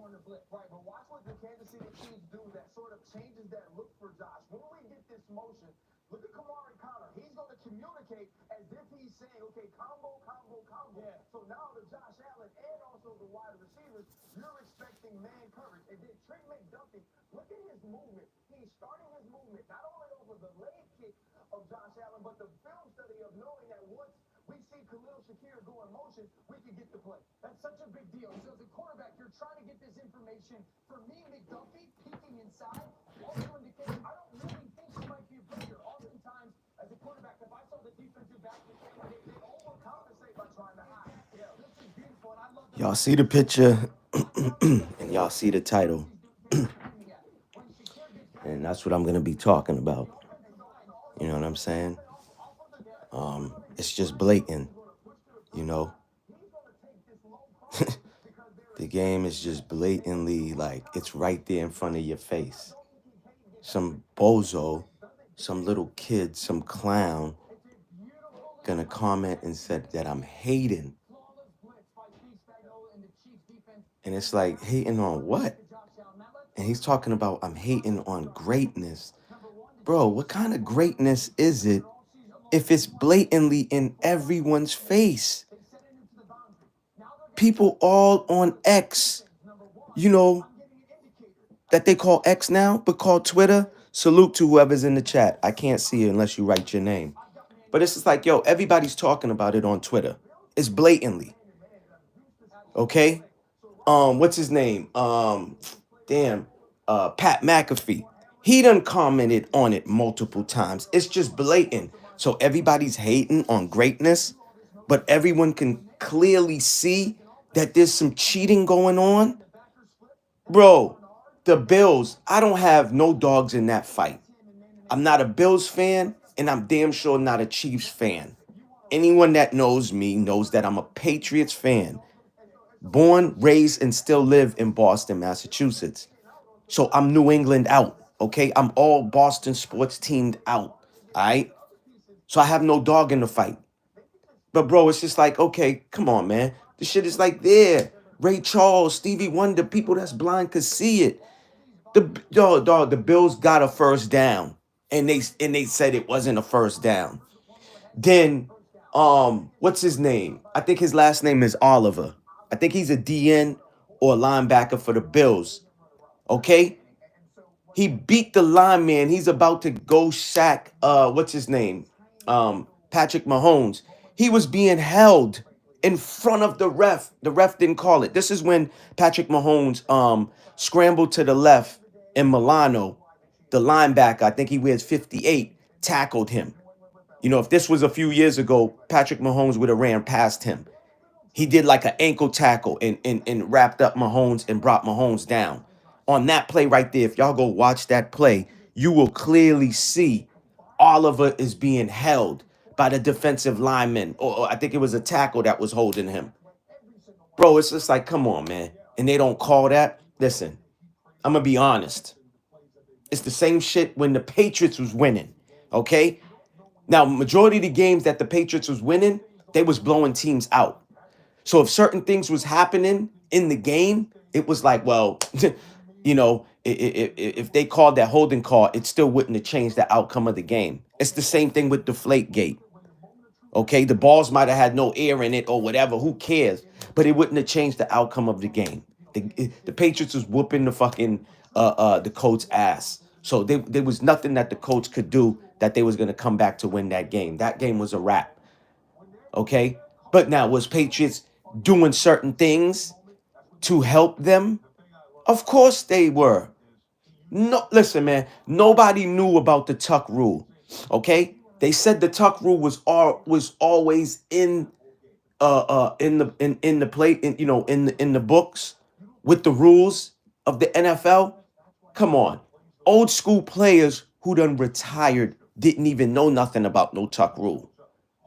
Right, but watch what the Kansas City Chiefs do that sort of changes that look for Josh. When we get this motion, look at Kamari Connor. He's going to communicate as if he's saying, okay, combo, combo, combo. Yeah. So now the Josh Allen and also the wide receivers, you're expecting man coverage. And then Trey McDuffie, look at his movement. He's starting his movement not only over the leg kick of Josh Allen, but the film study of knowing that once we see Khalil Shakir go in motion, we can get the play. That's such a big deal. So as a quarterback, you're trying to get this information. For me, McDuffie peeking inside also indicates I don't really think he might be a player. Oftentimes, as a quarterback, if I saw the defensive back, they overcompensate by trying to hide. Yeah, this is beautiful, and I love the. Y'all see the picture and y'all see the title. And that's what I'm going to be talking about. You know what I'm saying? It's just blatant, you know. The game is just blatantly like it's right there in front of your face. Some bozo, some little kid, some clown gonna comment and said that I'm hating. And it's like, hating on what? And he's talking about I'm hating on greatness. Bro, what kind of greatness is it if it's blatantly in everyone's face? People all on X, you know, that they call X now, but call Twitter. Salute to whoever's in the chat. I can't see it unless you write your name. But it's just like, yo, everybody's talking about it on Twitter. It's blatantly. Okay? What's his name? Pat McAfee. He done commented on it multiple times. It's just blatant. So everybody's hating on greatness, but everyone can clearly see that there's some cheating going on. Bro, the Bills, I don't have no dogs in that fight. I'm not a Bills fan, and I'm damn sure not a Chiefs fan. Anyone that knows me knows that I'm a Patriots fan. Born, raised, and still live in Boston, Massachusetts. So I'm New England out, okay? I'm all Boston sports teamed out, all right? So I have no dog in the fight. But, bro, it's just like, okay, come on, man. This shit is like there. Ray Charles, Stevie Wonder, people that's blind could see it. The Bills got a first down, and they said it wasn't a first down. Then, what's his name? I think his last name is Oliver. I think he's a DN or linebacker for the Bills. Okay? He beat the lineman. He's about to go sack, what's his name? Patrick Mahomes. He was being held in front of the ref. The ref didn't call it. This is when Patrick Mahomes scrambled to the left and Milano, the linebacker, I think he wears 58, tackled him. You know, if this was a few years ago, Patrick Mahomes would have ran past him. He did like an ankle tackle and wrapped up Mahomes and brought Mahomes down. On that play right there, if y'all go watch that play, you will clearly see Oliver is being held by the defensive lineman. Or I think it was a tackle that was holding him. Bro, it's just like, come on, man. And they don't call that. Listen, I'm going to be honest. It's the same shit when the Patriots was winning, okay? Now, majority of the games that the Patriots was winning, they was blowing teams out. So if certain things was happening in the game, it was like, well, you know, if they called that holding call, it still wouldn't have changed the outcome of the game. It's the same thing with Deflategate. Okay, the balls might have had no air in it or whatever. Who cares? But it wouldn't have changed the outcome of the game. The Patriots was whooping the fucking the Colts' ass. So there was nothing that the Colts could do that they was gonna come back to win that game. That game was a wrap. Okay, but now was Patriots doing certain things to help them? Of course they were. No, listen, man. Nobody knew about the Tuck rule. Okay, they said the Tuck rule was always in the play in the books with the rules of the NFL. Come on, old school players who done retired didn't even know nothing about no Tuck rule.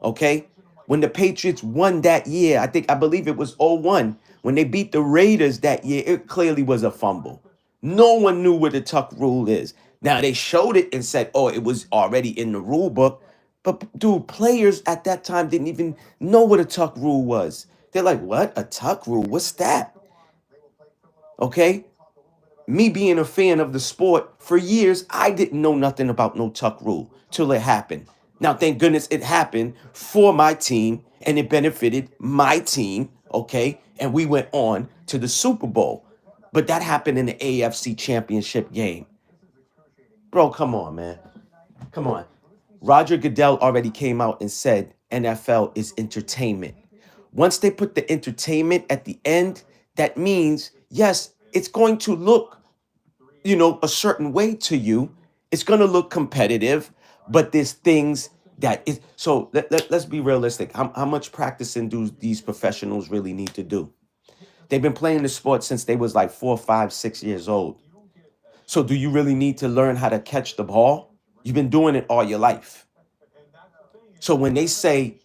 Okay, when the Patriots won that year, I believe it was 0-1 when they beat the Raiders that year. It clearly was a fumble. No one knew what the Tuck rule is. Now they showed it and said, "Oh, it was already in the rule book." But dude, players at that time didn't even know what a Tuck rule was. They're like, "What? A Tuck rule? What's that?" Okay? Me being a fan of the sport for years, I didn't know nothing about no tuck rule till it happened. Now, thank goodness it happened for my team and it benefited my team, okay? And we went on to the Super Bowl. But that happened in the AFC Championship game. Bro, come on, man. Come on. Roger Goodell already came out and said NFL is entertainment. Once they put the entertainment at the end, that means, yes, it's going to look, a certain way to you. It's going to look competitive, but there's things that is. So let's be realistic. How much practicing do these professionals really need to do? They've been playing the sport since they was like 4, 5, 6 years old. So do you really need to learn how to catch the ball? You've been doing it all your life. So when they say,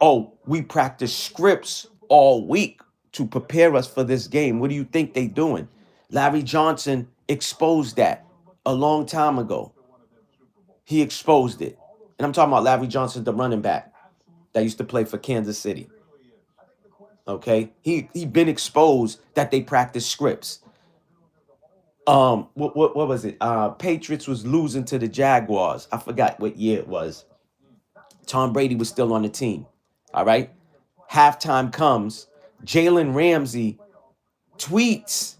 oh, we practice scripts all week to prepare us for this game, what do you think they doing? Larry Johnson exposed that a long time ago. He exposed it. And I'm talking about Larry Johnson, the running back that used to play for Kansas City. Okay? He been exposed that they practice scripts. What was it? Patriots was losing to the Jaguars. I forgot what year it was. Tom Brady was still on the team. All right. Halftime comes. Jalen Ramsey tweets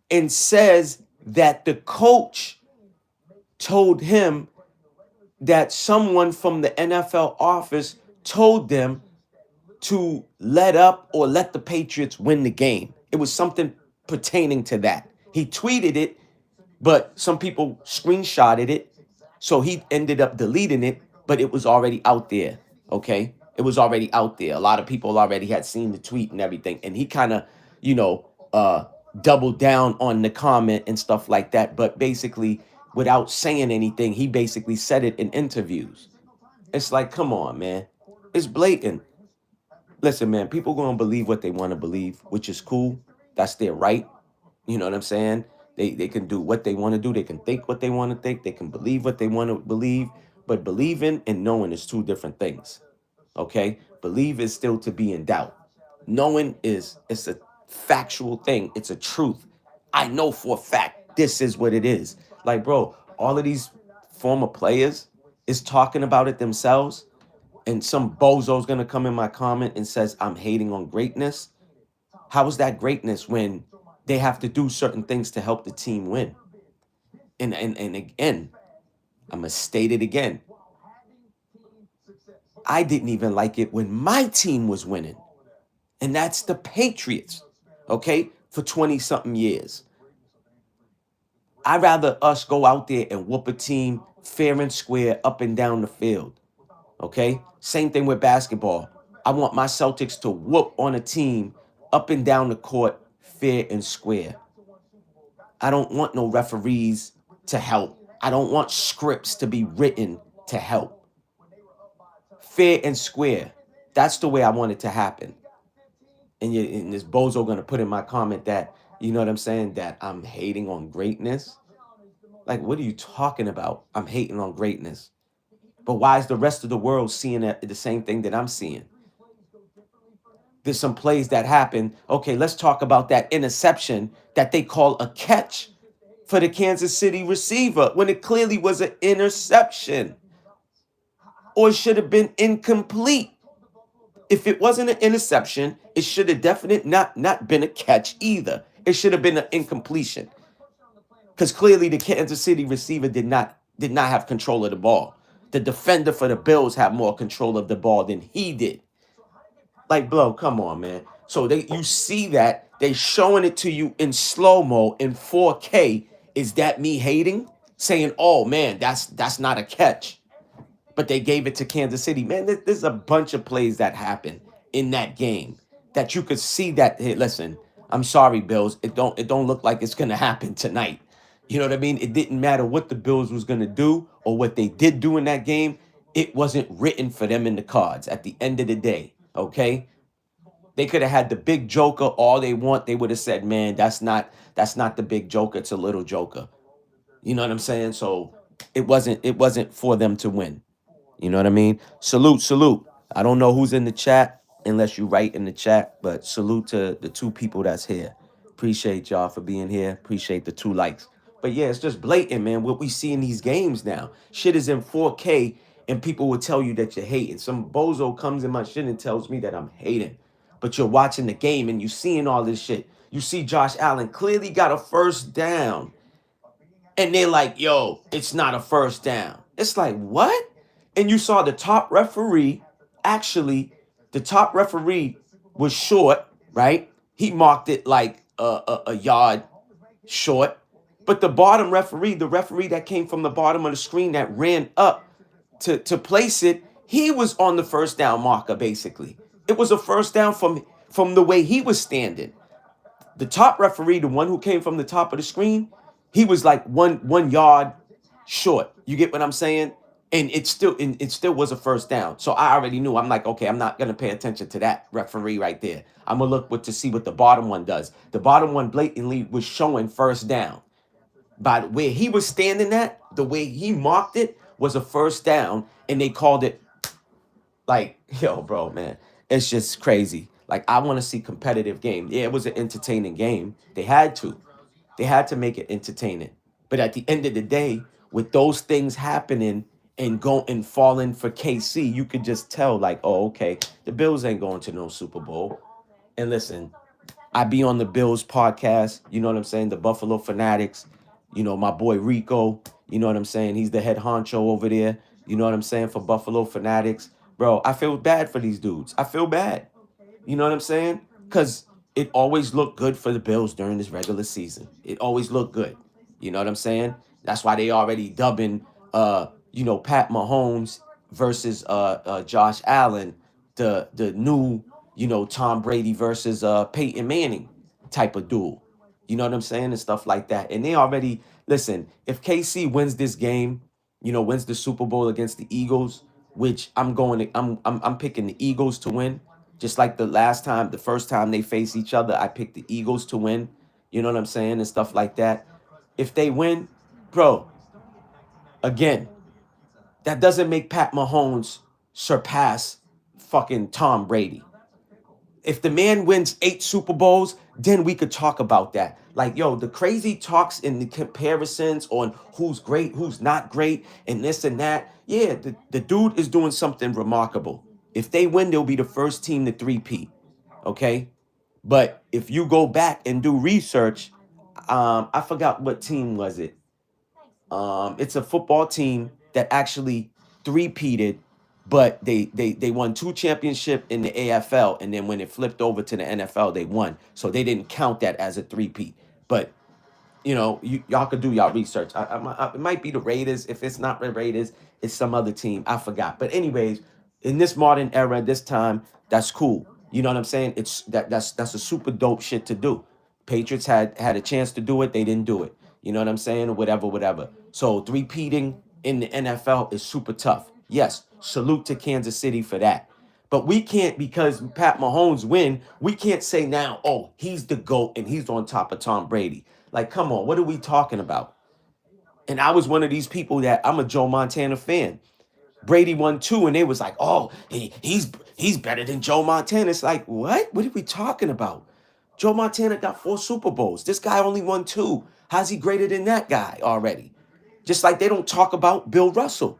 and says that the coach told him that someone from the NFL office told them to let up or let the Patriots win the game. It was something pertaining to that. He tweeted it, but some people screenshotted it. So he ended up deleting it, but it was already out there. Okay. It was already out there. A lot of people already had seen the tweet and everything. And he kind of, you know, doubled down on the comment and stuff like that. But basically, without saying anything, he basically said it in interviews. It's like, come on, man. It's blatant. Listen, man, people going to believe what they want to believe, which is cool. That's their right. You know what I'm saying? They can do what they want to do. They can think what they want to think. They can believe what they want to believe. But believing and knowing is two different things. Okay? Believe is still to be in doubt. Knowing it's a factual thing. It's a truth. I know for a fact this is what it is. Like, bro, all of these former players is talking about it themselves. And some bozo's gonna come in my comment and says I'm hating on greatness. How is that greatness when they have to do certain things to help the team win? And again, I'm gonna state it again. I didn't even like it when my team was winning. And that's the Patriots. Okay? For 20 something years. I'd rather us go out there and whoop a team fair and square up and down the field. Okay? Same thing with basketball. I want my Celtics to whoop on a team up and down the court fair and square. I don't want no referees to help. I don't want scripts to be written to help. Fair and square. That's the way I want it to happen. And this bozo gonna put in my comment that, you know what I'm saying, that I'm hating on greatness. Like, what are you talking about? I'm hating on greatness. But why is the rest of the world seeing the same thing that I'm seeing? There's some plays that happen. Okay, let's talk about that interception that they call a catch for the Kansas City receiver when it clearly was an interception. Or it should have been incomplete. If it wasn't an interception, it should have definitely not been a catch either. It should have been an incompletion. Because clearly the Kansas City receiver did not have control of the ball. The defender for the Bills had more control of the ball than he did. Like, bro, come on, man. So you see that they showing it to you in slow-mo in 4K. Is that me hating? Saying, oh man, that's not a catch. But they gave it to Kansas City. Man, there's a bunch of plays that happen in that game that you could see that. Hey, listen, I'm sorry, Bills. It don't look like it's gonna happen tonight. You know what I mean? It didn't matter what the Bills was gonna do or what they did do in that game. It wasn't written for them in the cards at the end of the day. Okay. They could have had the big joker all they want. They would have said, man, that's not the big joker. It's a little joker. You know what I'm saying? So it wasn't for them to win. You know what I mean? Salute, salute. I don't know who's in the chat unless you write in the chat, but salute to the two people that's here. Appreciate y'all for being here. Appreciate the 2 likes. But yeah, it's just blatant, man. What we see in these games now. Shit is in 4K, and people will tell you that you're hating. Some bozo comes in my shit and tells me that I'm hating. But you're watching the game and you seeing all this shit. You see Josh Allen clearly got a first down. And they're like, yo, it's not a first down. It's like, what? And you saw the top referee, actually, the top referee was short, right? He marked it like a yard short. But the bottom referee, the referee that came from the bottom of the screen that ran up to place it, he was on the first down marker, basically. It was a first down from the way he was standing. The top referee, the one who came from the top of the screen, he was like one yard short. You get what I'm saying? And it still was a first down. So I already knew. I'm like, okay, I'm not gonna pay attention to that referee right there. I'm gonna look to see what the bottom one does. The bottom one blatantly was showing first down. By where he was standing at, the way he marked it was a first down, and they called it like, yo, bro, man, it's just crazy. Like, I want to see competitive game. Yeah, it was an entertaining game. They had to. They had to make it entertaining. But at the end of the day, with those things happening and falling for KC, you could just tell, like, oh, okay, the Bills ain't going to no Super Bowl. And listen, I be on the Bills podcast, you know what I'm saying? The Buffalo Fanatics, my boy Rico, you know what I'm saying? He's the head honcho over there, you know what I'm saying, for Buffalo Fanatics. Bro, I feel bad for these dudes. I feel bad. You know what I'm saying? Because it always looked good for the Bills during this regular season. It always looked good. You know what I'm saying? That's why they already dubbing, Pat Mahomes versus Josh Allen, the new, Tom Brady versus Peyton Manning type of duel. You know what I'm saying? And stuff like that. And they already, listen, if KC wins this game, wins the Super Bowl against the Eagles, which I'm picking the Eagles to win. Just like the first time they face each other, I picked the Eagles to win. You know what I'm saying? And stuff like that. If they win, bro, again, that doesn't make Pat Mahomes surpass fucking Tom Brady. If the man wins 8 Super Bowls, then we could talk about that. Like, yo, the crazy talks and the comparisons on who's great, who's not great, and this and that. Yeah, the dude is doing something remarkable. If they win, they'll be the first team to three-peat. Okay? But if you go back and do research, I forgot what team was it. It's a football team that actually three-peated, but they won 2 championships in the AFL, and then when it flipped over to the NFL, they won. So they didn't count that as a three-peat. But y'all could do y'all research. It might be the Raiders. If it's not the Raiders, it's some other team. I forgot. But anyways, in this modern era, this time, that's cool. You know what I'm saying? That's a super dope shit to do. Patriots had a chance to do it. They didn't do it. You know what I'm saying? Whatever. So three-peating in the NFL is super tough. Yes, salute to Kansas City for that. But we can't, because Pat Mahomes win, we can't say now, oh, he's the GOAT and he's on top of Tom Brady. Like, come on, what are we talking about? And I was one of these people that I'm a Joe Montana fan. Brady won 2, and they was like, oh, he's better than Joe Montana. It's like, what? What are we talking about? Joe Montana got 4 Super Bowls. This guy only won 2. How's he greater than that guy already? Just like they don't talk about Bill Russell.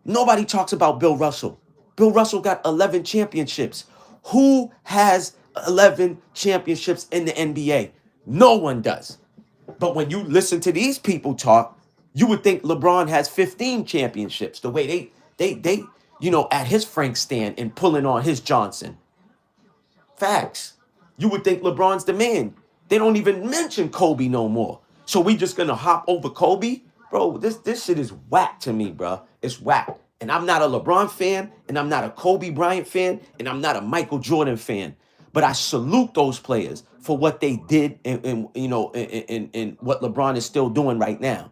Nobody talks about Bill Russell. Bill Russell got 11 championships. Who has 11 championships in the NBA? No one does. But when you listen to these people talk, you would think LeBron has 15 championships. The way they at his Frank stand and pulling on his Johnson. Facts. You would think LeBron's the man. They don't even mention Kobe no more. So we just gonna hop over Kobe? Bro, this shit is whack to me, bro. It's whack. And I'm not a LeBron fan, and I'm not a Kobe Bryant fan, and I'm not a Michael Jordan fan. But I salute those players for what they did and what LeBron is still doing right now.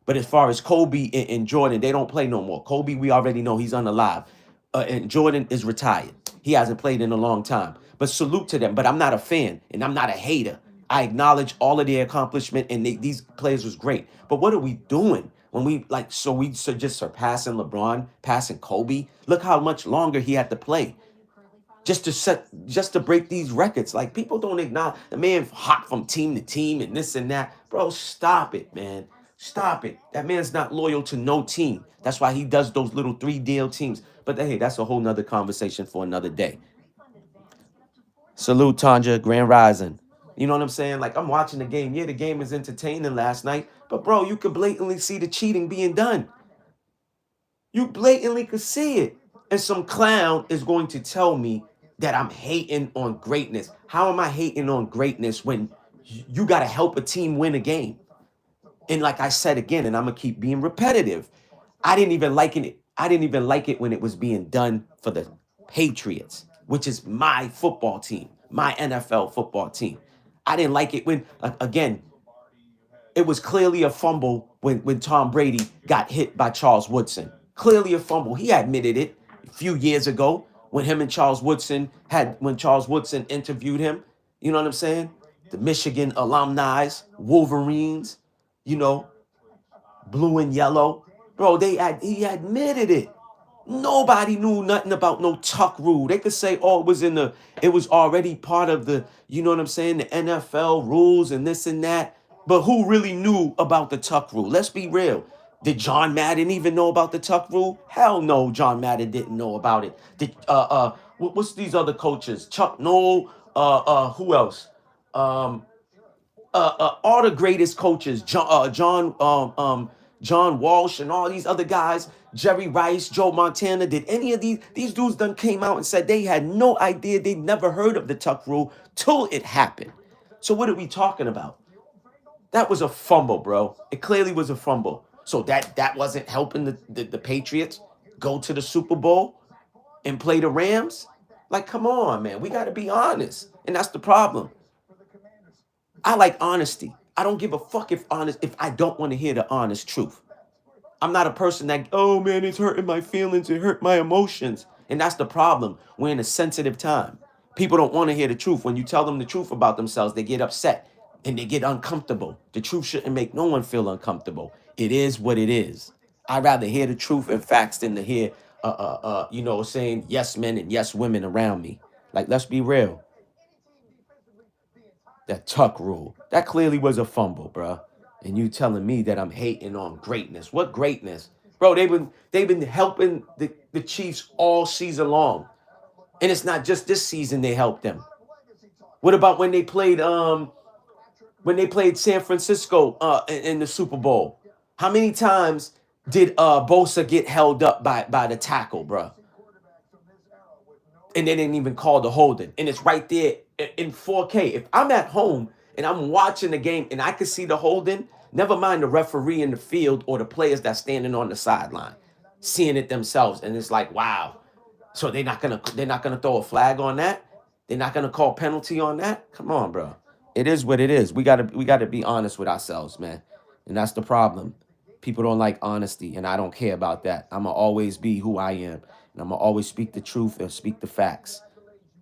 But as far as Kobe and Jordan, they don't play no more. Kobe, we already know he's unalive. And Jordan is retired. He hasn't played in a long time. But salute to them. But I'm not a fan, and I'm not a hater. I acknowledge all of their accomplishment, and these players was great. But what are we doing when we just surpassing LeBron, passing Kobe? Look how much longer he had to play. just to break these records. Like people don't acknowledge the man hot from team to team and this and that. Bro, stop it, man. Stop it. That man's not loyal to no team. That's why he does those little 3 deal teams. But hey, that's a whole nother conversation for another day. Salute Tanja, Grand Rising. You know what I'm saying? Like I'm watching the game. Yeah, the game is entertaining last night. But bro, you could blatantly see the cheating being done. You blatantly could see it. And some clown is going to tell me that I'm hating on greatness. How am I hating on greatness when you got to help a team win a game? And like I said again, and I'm gonna keep being repetitive, I didn't even like it. I didn't even like it when it was being done for the Patriots, which is my football team, my NFL football team. I didn't like it when, again, it was clearly a fumble when Tom Brady got hit by Charles Woodson. Clearly a fumble. He admitted it a few years ago when him and when Charles Woodson interviewed him. You know what I'm saying? The Michigan alumni, Wolverines, you know, blue and yellow. Bro, he admitted it. Nobody knew nothing about no tuck rule. They could say, oh, it was already part of the, you know what I'm saying, the NFL rules and this and that. But who really knew about the tuck rule? Let's be real. Did John Madden even know about the tuck rule? Hell no, John Madden didn't know about it. What's these other coaches? Chuck Noll, who else? All the greatest coaches, John Walsh and all these other guys, Jerry Rice, Joe Montana, did any of these dudes done came out and said they had no idea, they never heard of the tuck rule till it happened. So what are we talking about? That was a fumble, bro. It clearly was a fumble. So that wasn't helping the Patriots go to the Super Bowl and play the Rams? Like, come on, man. We got to be honest. And that's the problem. I like honesty. I don't give a fuck if I don't want to hear the honest truth. I'm not a person that, oh man, it's hurting my feelings, it hurt my emotions. And that's the problem. We're in a sensitive time. People don't want to hear the truth. When you tell them the truth about themselves, they get upset and they get uncomfortable. The truth shouldn't make no one feel uncomfortable. It is what it is. I'd rather hear the truth and facts than to hear saying yes men and yes women around me. Like, let's be real. That tuck rule. That clearly was a fumble, bro. And you telling me that I'm hating on greatness. What greatness? Bro, they've been helping the Chiefs all season long. And it's not just this season they helped them. What about when they played San Francisco in the Super Bowl? How many times did Bosa get held up by the tackle, bro? And they didn't even call the holding. And it's right there in 4K. If I'm at home and I'm watching the game and I can see the holding, never mind the referee in the field or the players that's standing on the sideline, seeing it themselves. And it's like, wow. So they're not gonna throw a flag on that? They're not gonna call penalty on that? Come on, bro. It is what it is. We gotta be honest with ourselves, man. And that's the problem. People don't like honesty, and I don't care about that. I'm gonna always be who I am. And I'm going to always speak the truth and speak the facts.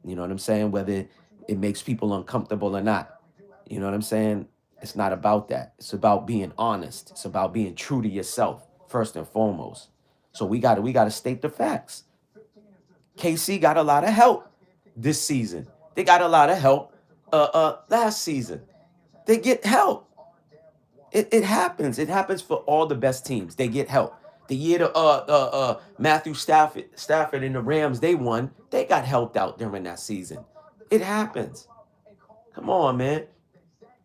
You know what I'm saying? Whether it makes people uncomfortable or not. You know what I'm saying? It's not about that. It's about being honest. It's about being true to yourself, first and foremost. So we got to state the facts. KC got a lot of help this season. They got a lot of help last season. They get help. It happens. It happens for all the best teams. They get help. The year Matthew Stafford and the Rams, they won. They got helped out during that season. It happens. Come on, man.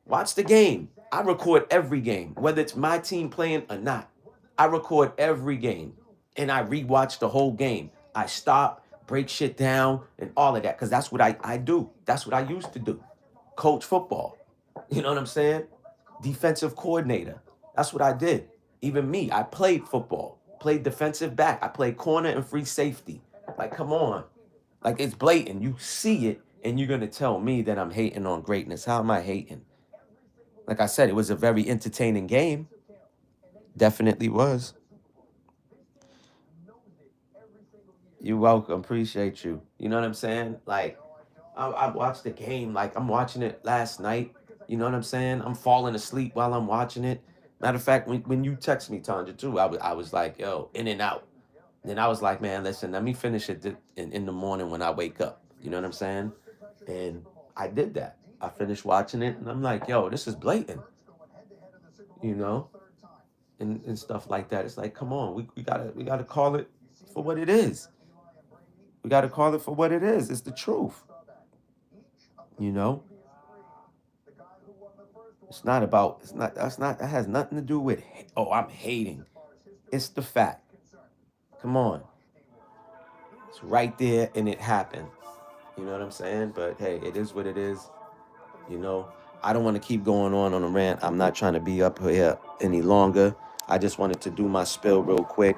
Watch the game. I record every game, whether it's my team playing or not. I record every game, and I rewatch the whole game. I stop, break shit down, and all of that, because that's what I do. That's what I used to do. Coach football. You know what I'm saying? Defensive coordinator. That's what I did. Even me, I played football, played defensive back. I played corner and free safety. Like, come on. Like, it's blatant. You see it, and you're going to tell me that I'm hating on greatness. How am I hating? Like I said, it was a very entertaining game. Definitely was. You're welcome. Appreciate you. You know what I'm saying? Like, I watched the game. Like, I'm watching it last night. You know what I'm saying? I'm falling asleep while I'm watching it. Matter of fact, when you text me, Tanja, too, I was like, yo, in and out. And then I was like, man, listen, let me finish it in the morning when I wake up. You know what I'm saying? And I did that. I finished watching it, and I'm like, yo, this is blatant, you know, and stuff like that. It's like, come on, we gotta call it for what it is. We gotta call it for what it is. It's the truth, you know. It's not about. It's not. That's not. That has nothing to do with. Oh, I'm hating. It's the fact. Come on, it's right there, and it happened. You know what I'm saying? But hey, it is what it is. You know, I don't want to keep going on a rant. I'm not trying to be up here any longer. I just wanted to do my spill real quick.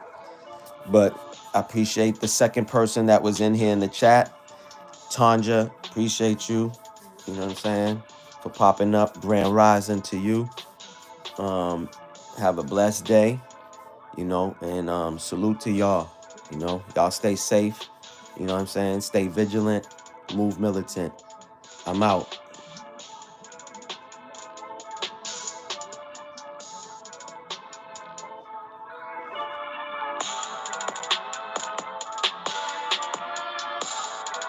But I appreciate the second person that was in here in the chat. Tanja, appreciate you. You know what I'm saying? For popping up. Grand rising to you. Have a blessed day. You know, and salute to y'all. You know, y'all stay safe. You know what I'm saying? Stay vigilant. Move militant. I'm out.